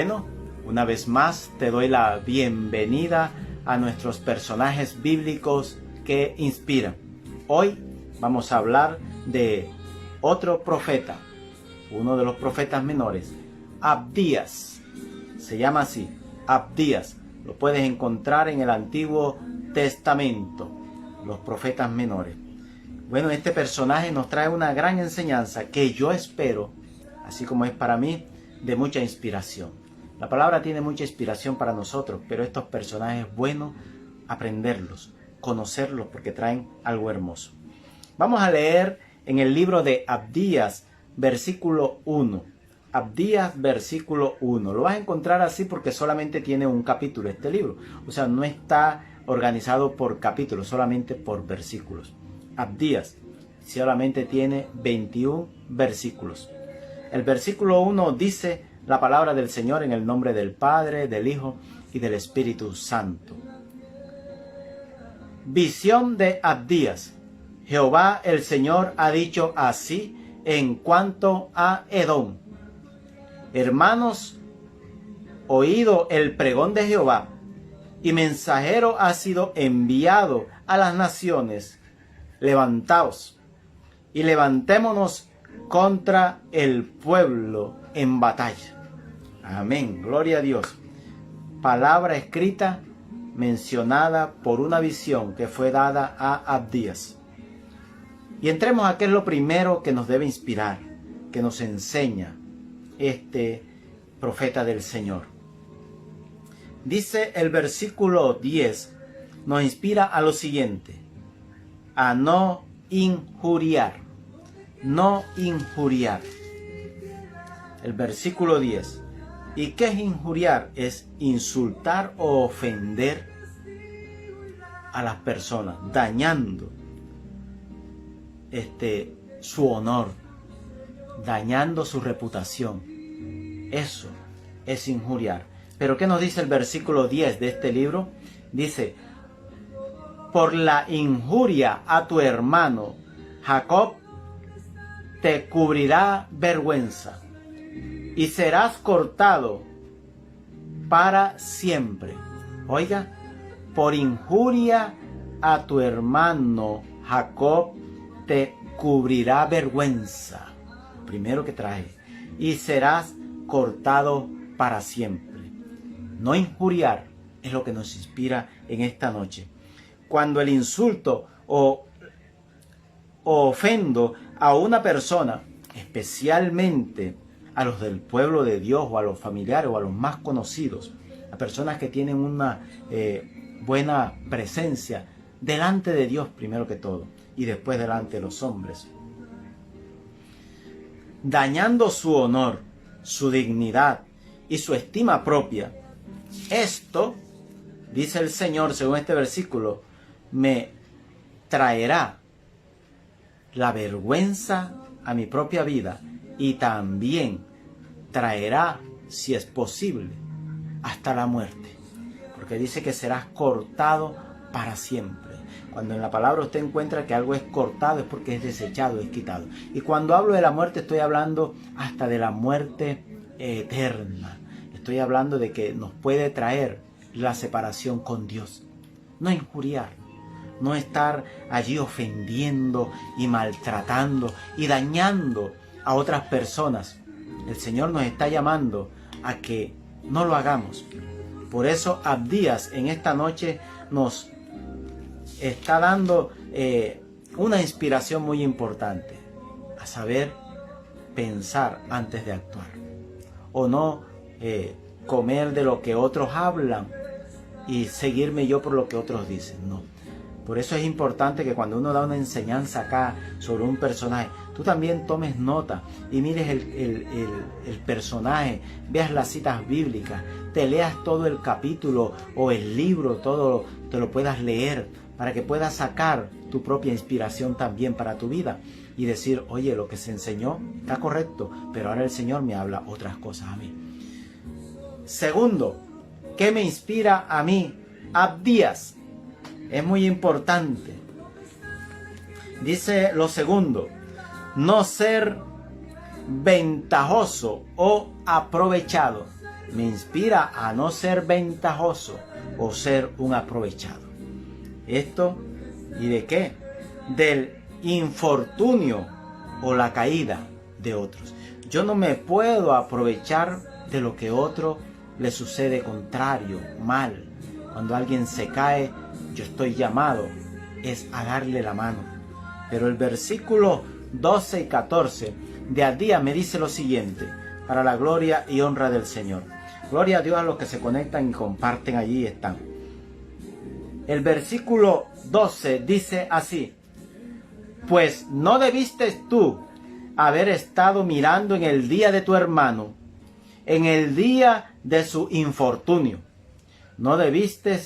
Bueno, una vez más te doy la bienvenida a nuestros personajes bíblicos que inspiran. Hoy vamos a hablar de otro profeta, uno de los profetas menores, Abdías. Se llama así, Abdías. Lo puedes encontrar en el Antiguo Testamento, los profetas menores. Bueno, este personaje nos trae una gran enseñanza que yo espero, así como es para mí, de mucha inspiración. La palabra tiene mucha inspiración para nosotros, pero estos personajes es bueno aprenderlos, conocerlos, porque traen algo hermoso. Vamos a leer en el libro de Abdías, versículo 1. Abdías, versículo 1. Lo vas a encontrar así porque solamente tiene un capítulo este libro. O sea, no está organizado por capítulos, solamente por versículos. Abdías solamente tiene 21 versículos. El versículo 1 dice la palabra del Señor en el nombre del Padre, del Hijo y del Espíritu Santo. Visión de Abdías. Jehová el Señor ha dicho así en cuanto a Edom. Hermanos, oído el pregón de Jehová, y mensajero ha sido enviado a las naciones. Levantaos y levantémonos contra el pueblo en batalla. Amén, gloria a Dios. Palabra escrita mencionada por una visión que fue dada a Abdías. Y entremos a qué es lo primero que nos debe inspirar, que nos enseña este profeta del Señor. Dice el versículo 10, nos inspira a lo siguiente: a no injuriar. No injuriar. El versículo 10. ¿Y qué es injuriar? Es insultar o ofender a las personas, dañando su honor, dañando su reputación. Eso es injuriar. Pero ¿qué nos dice el versículo 10 de este libro? Dice: por la injuria a tu hermano Jacob te cubrirá vergüenza, y serás cortado para siempre. Oiga, por injuria a tu hermano Jacob te cubrirá vergüenza. Primero que trae, y serás cortado para siempre. No injuriar es lo que nos inspira en esta noche. Cuando el insulto o ofendo a una persona, especialmente a los del pueblo de Dios o a los familiares o a los más conocidos, a personas que tienen una buena presencia delante de Dios primero que todo y después delante de los hombres, dañando su honor, su dignidad y su estima propia, esto, dice el Señor según este versículo, me traerá la vergüenza a mi propia vida y también traerá, si es posible, hasta la muerte. Porque dice que serás cortado para siempre. Cuando en la palabra usted encuentra que algo es cortado es porque es desechado, es quitado. Y cuando hablo de la muerte estoy hablando hasta de la muerte eterna. Estoy hablando de que nos puede traer la separación con Dios. No injuriar. No estar allí ofendiendo y maltratando y dañando a otras personas. El Señor nos está llamando a que no lo hagamos. Por eso Abdías en esta noche nos está dando una inspiración muy importante. A saber, pensar antes de actuar. O no comer de lo que otros hablan y seguirme yo por lo que otros dicen. No. Por eso es importante que cuando uno da una enseñanza acá sobre un personaje, tú también tomes nota y mires el personaje, veas las citas bíblicas, te leas todo el capítulo o el libro, todo te lo puedas leer para que puedas sacar tu propia inspiración también para tu vida y decir, oye, lo que se enseñó está correcto, pero ahora el Señor me habla otras cosas a mí. Segundo, ¿qué me inspira a mí? Abdías. Es muy importante. Dice lo segundo: no ser ventajoso o aprovechado. me inspira a no ser ventajoso o ser un aprovechado. ¿Esto y de qué? Del infortunio o la caída de otros. Yo no me puedo aprovechar de lo que a otro le sucede contrario, mal. Cuando alguien se cae, yo estoy llamado es a darle la mano. Pero el versículo 12 y 14 de Adía me dice lo siguiente, para la gloria y honra del Señor. Gloria a Dios a los que se conectan y comparten allí están. El versículo 12 dice así: pues no debiste tú haber estado mirando en el día de tu hermano, en el día de su infortunio. No debiste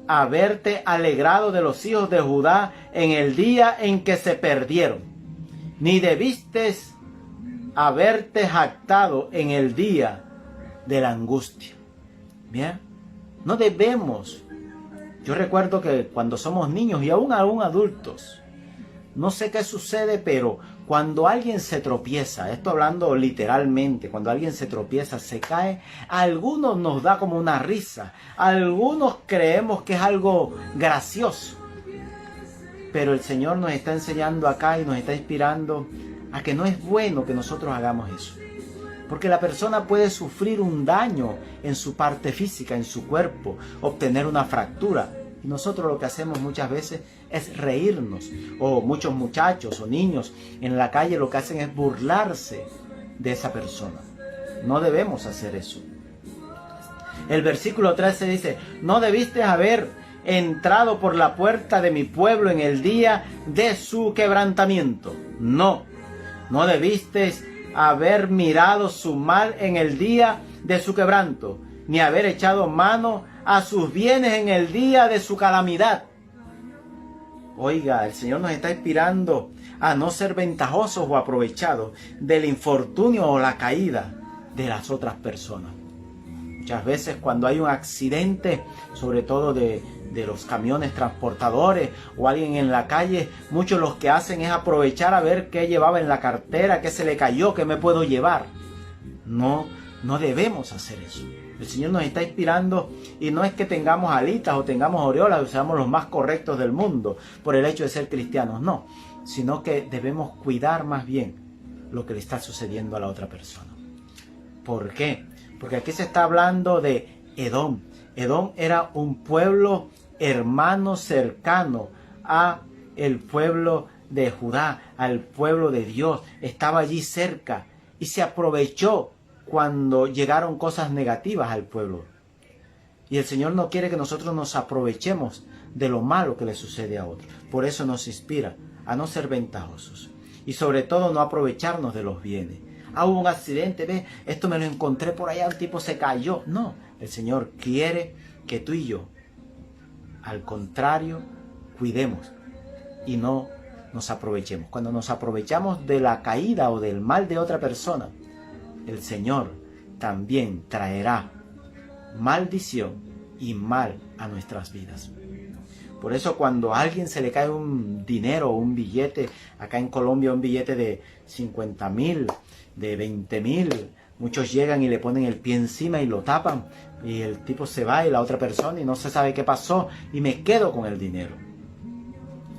haberte alegrado de los hijos de Judá en el día en que se perdieron, ni debiste haberte jactado en el día de la angustia. Bien, no debemos. Yo recuerdo que cuando somos niños y aún adultos, no sé qué sucede, pero cuando alguien se tropieza, esto hablando literalmente, cuando alguien se tropieza, se cae, a algunos nos da como una risa, a algunos creemos que es algo gracioso. Pero el Señor nos está enseñando acá y nos está inspirando a que no es bueno que nosotros hagamos eso. Porque la persona puede sufrir un daño en su parte física, en su cuerpo, obtener una fractura. Y nosotros lo que hacemos muchas veces es reírnos. O muchos muchachos o niños en la calle lo que hacen es burlarse de esa persona. No debemos hacer eso. El versículo 13 dice: no debiste haber entrado por la puerta de mi pueblo en el día de su quebrantamiento. No debiste haber mirado su mal en el día de su quebranto, ni haber echado mano a sus bienes en el día de su calamidad. Oiga, el Señor nos está inspirando a no ser ventajosos o aprovechados del infortunio o la caída de las otras personas. Muchas veces cuando hay un accidente, sobre todo de los camiones transportadores o alguien en la calle, muchos los que hacen es aprovechar a ver qué llevaba en la cartera, qué se le cayó, qué me puedo llevar. No debemos hacer eso. El Señor nos está inspirando y no es que tengamos alitas o tengamos aureolas o seamos los más correctos del mundo por el hecho de ser cristianos, no, sino que debemos cuidar más bien lo que le está sucediendo a la otra persona. ¿Por qué? Porque aquí se está hablando de Edom. Edom era un pueblo hermano cercano a el pueblo de Judá, al pueblo de Dios. Estaba allí cerca y se aprovechó cuando llegaron cosas negativas al pueblo. Y el Señor no quiere que nosotros nos aprovechemos de lo malo que le sucede a otros. Por eso nos inspira a no ser ventajosos y sobre todo no aprovecharnos de los bienes. Hubo un accidente, ve, esto me lo encontré por allá, un tipo se cayó. No, el Señor quiere que tú y yo, al contrario, cuidemos y no nos aprovechemos. Cuando nos aprovechamos de la caída o del mal de otra persona, el Señor también traerá maldición y mal a nuestras vidas. Por eso cuando a alguien se le cae un dinero o un billete, acá en Colombia un billete de 50.000, de 20.000, muchos llegan y le ponen el pie encima y lo tapan y el tipo se va y la otra persona y no se sabe qué pasó y me quedo con el dinero.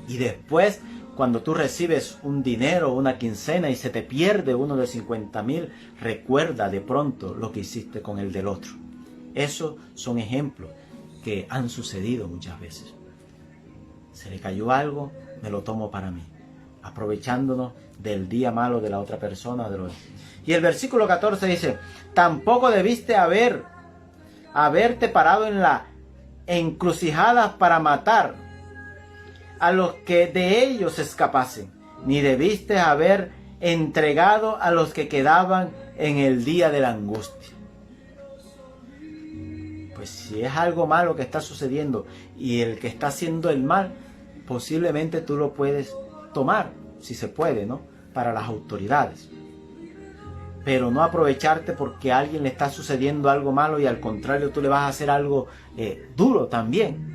Y después cuando tú recibes un dinero, una quincena y se te pierde uno de 50.000, recuerda de pronto lo que hiciste con el del otro. Esos son ejemplos que han sucedido muchas veces. Se le cayó algo, me lo tomo para mí, aprovechándonos del día malo de la otra persona. Y el versículo 14 dice: tampoco debiste haberte parado en la encrucijada para matar a los que de ellos escapasen, ni debiste haber entregado a los que quedaban en el día de la angustia. Pues si es algo malo que está sucediendo y el que está haciendo el mal, posiblemente tú lo puedes tomar, si se puede, ¿no?, para las autoridades. Pero no aprovecharte porque a alguien le está sucediendo algo malo y al contrario tú le vas a hacer algo duro también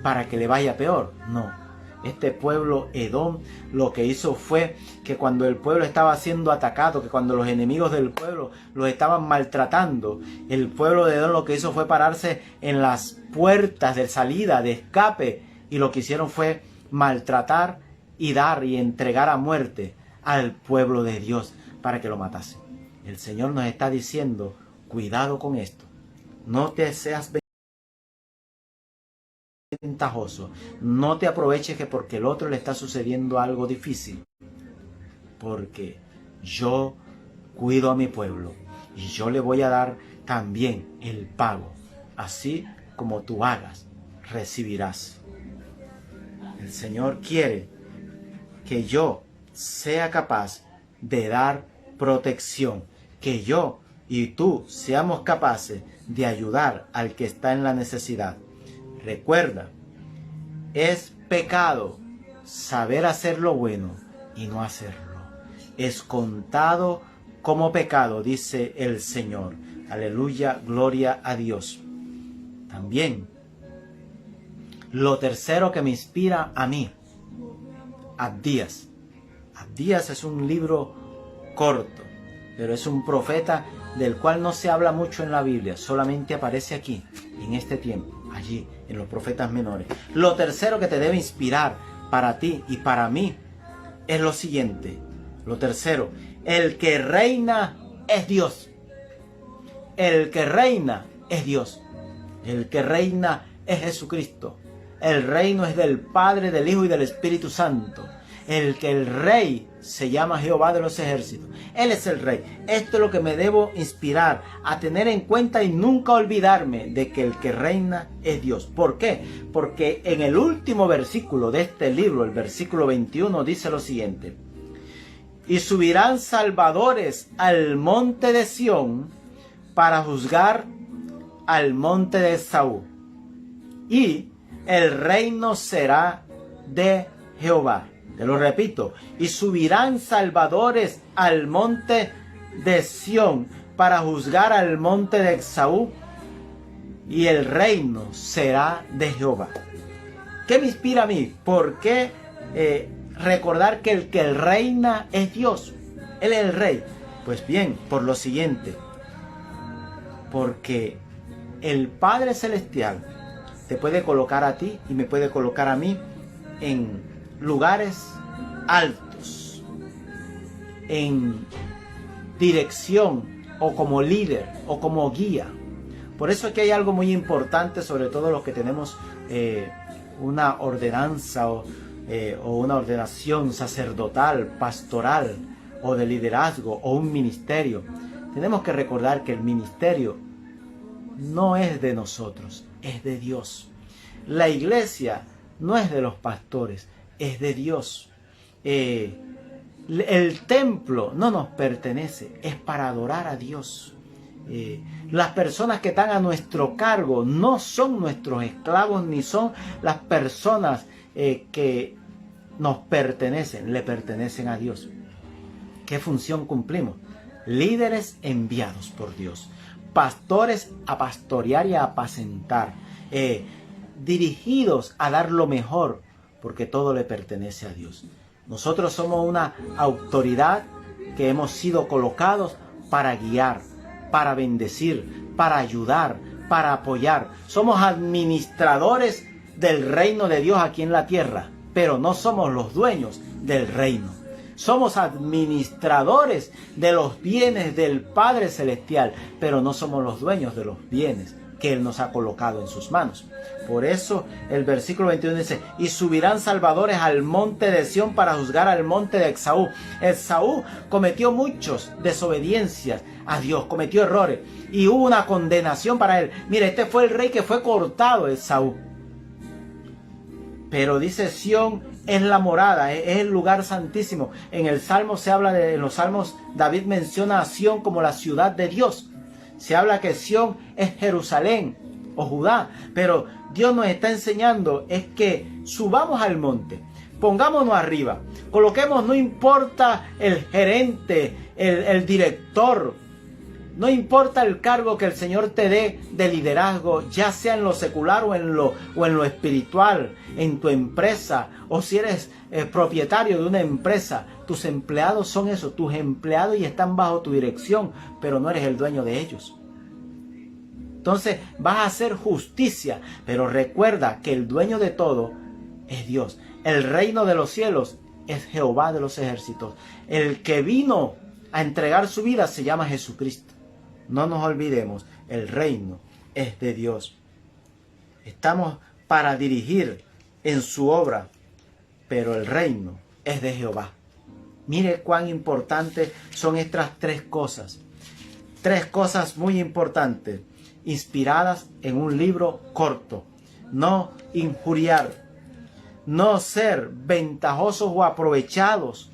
para que le vaya peor. No, Este pueblo Edom lo que hizo fue que cuando el pueblo estaba siendo atacado, que cuando los enemigos del pueblo los estaban maltratando, el pueblo de Edom lo que hizo fue pararse en las puertas de salida, de escape, y lo que hicieron fue maltratar y dar y entregar a muerte al pueblo de Dios para que lo matase. El Señor nos está diciendo, cuidado con esto, no te seas ventajoso, no te aproveches que porque el otro le está sucediendo algo difícil, porque yo cuido a mi pueblo y yo le voy a dar también el pago, así como tú hagas, recibirás. El Señor quiere que yo sea capaz de dar protección, que yo y tú seamos capaces de ayudar al que está en la necesidad. Recuerda, es pecado saber hacer lo bueno y no hacerlo. Es contado como pecado, dice el Señor. Aleluya, gloria a Dios. También, lo tercero que me inspira a mí, Abdías. Abdías es un libro corto, pero es un profeta del cual no se habla mucho en la Biblia, solamente aparece aquí, en este tiempo, allí, en los profetas menores. Lo tercero que te debe inspirar para ti y para mí es lo siguiente. Lo tercero, el que reina es Dios. El que reina es Dios. El que reina es Jesucristo. El reino es del Padre, del Hijo y del Espíritu Santo. El rey se llama Jehová de los ejércitos. Él es el rey. Esto es lo que me debo inspirar a tener en cuenta y nunca olvidarme de que el que reina es Dios. ¿Por qué? Porque en el último versículo de este libro, el versículo 21, dice lo siguiente: y subirán salvadores al monte de Sión para juzgar al monte de Esaú, y el reino será de Jehová. Te lo repito, y subirán salvadores al monte de Sión para juzgar al monte de Esaú, y el reino será de Jehová. ¿Qué me inspira a mí? ¿Por qué recordar que el que reina es Dios? Él es el rey. Pues bien, por lo siguiente, porque el Padre Celestial te puede colocar a ti y me puede colocar a mí en lugares altos, en dirección o como líder o como guía. Por eso es que hay algo muy importante, sobre todo los que tenemos una ordenanza o una ordenación sacerdotal, pastoral o de liderazgo o un ministerio. Tenemos que recordar que el ministerio no es de nosotros, es de Dios. La iglesia no es de los pastores, es de Dios. El templo no nos pertenece, es para adorar a Dios. Las personas que están a nuestro cargo no son nuestros esclavos, ni son las personas que nos pertenecen, le pertenecen a Dios. ¿Qué función cumplimos? Líderes enviados por Dios, pastores a pastorear y a apacentar, dirigidos a dar lo mejor, porque todo le pertenece a Dios. Nosotros somos una autoridad que hemos sido colocados para guiar, para bendecir, para ayudar, para apoyar. Somos administradores del reino de Dios aquí en la tierra, pero no somos los dueños del reino. Somos administradores de los bienes del Padre Celestial, pero no somos los dueños de los bienes que Él nos ha colocado en sus manos. Por eso el versículo 21 dice: y subirán salvadores al monte de Sión para juzgar al monte de Esaú. Esaú cometió muchas desobediencias a Dios, cometió errores y hubo una condenación para él. Mire, este fue el rey que fue cortado, Esaú. Pero dice, Sión es la morada, es el lugar santísimo. En el Salmo se habla en los Salmos, David menciona a Sión como la ciudad de Dios. Se habla que Sión es Jerusalén o Judá, pero Dios nos está enseñando es que subamos al monte, pongámonos arriba, coloquemos, no importa el gerente, el director, No importa el cargo que el Señor te dé de liderazgo, ya sea en lo secular o en lo espiritual, en tu empresa, o si eres propietario de una empresa, tus empleados son eso, tus empleados, y están bajo tu dirección, pero no eres el dueño de ellos. Entonces vas a hacer justicia, pero recuerda que el dueño de todo es Dios. El reino de los cielos es Jehová de los ejércitos. El que vino a entregar su vida se llama Jesucristo. No nos olvidemos, el reino es de Dios. Estamos para dirigir en su obra, pero el reino es de Jehová. Mire cuán importantes son estas tres cosas. Tres cosas muy importantes, inspiradas en un libro corto. No injuriar, no ser ventajosos o aprovechados,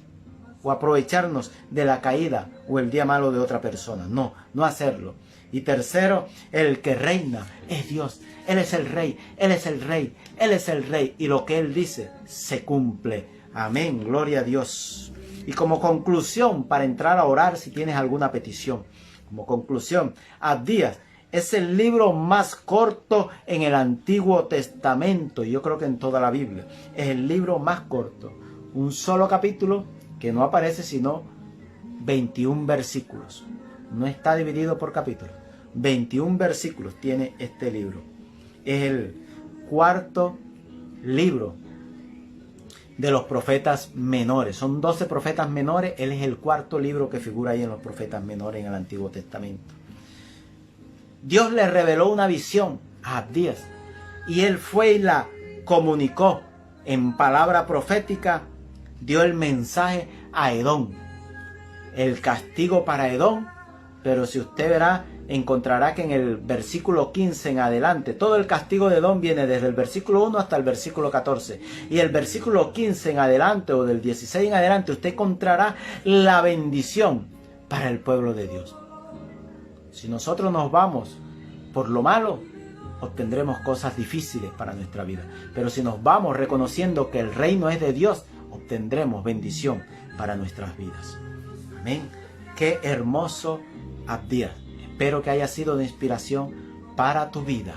o aprovecharnos de la caída o el día malo de otra persona. No, no hacerlo. Y tercero, el que reina es Dios. Él es el rey, Él es el rey, Él es el rey. Y lo que Él dice se cumple. Amén, gloria a Dios. Y como conclusión, para entrar a orar si tienes alguna petición. Como conclusión, Abdías es el libro más corto en el Antiguo Testamento. Y yo creo que en toda la Biblia. Es el libro más corto. Un solo capítulo que no aparece sino 21 versículos. No está dividido por capítulos. 21 versículos tiene este libro. Es el cuarto libro de los profetas menores. Son 12 profetas menores. Él es el cuarto libro que figura ahí en los profetas menores en el Antiguo Testamento. Dios le reveló una visión a Abdías y él fue y la comunicó en palabra profética. Dio el mensaje a Edom, el castigo para Edom, pero si usted verá, encontrará que en el versículo 15 en adelante, todo el castigo de Edom viene desde el versículo 1 hasta el versículo 14, y el versículo 15 en adelante, o del 16 en adelante, usted encontrará la bendición para el pueblo de Dios. Si nosotros nos vamos por lo malo, obtendremos cosas difíciles para nuestra vida, pero si nos vamos reconociendo que el reino es de Dios, obtendremos bendición para nuestras vidas. Amén. Qué hermoso Abdías. Espero que haya sido de inspiración para tu vida.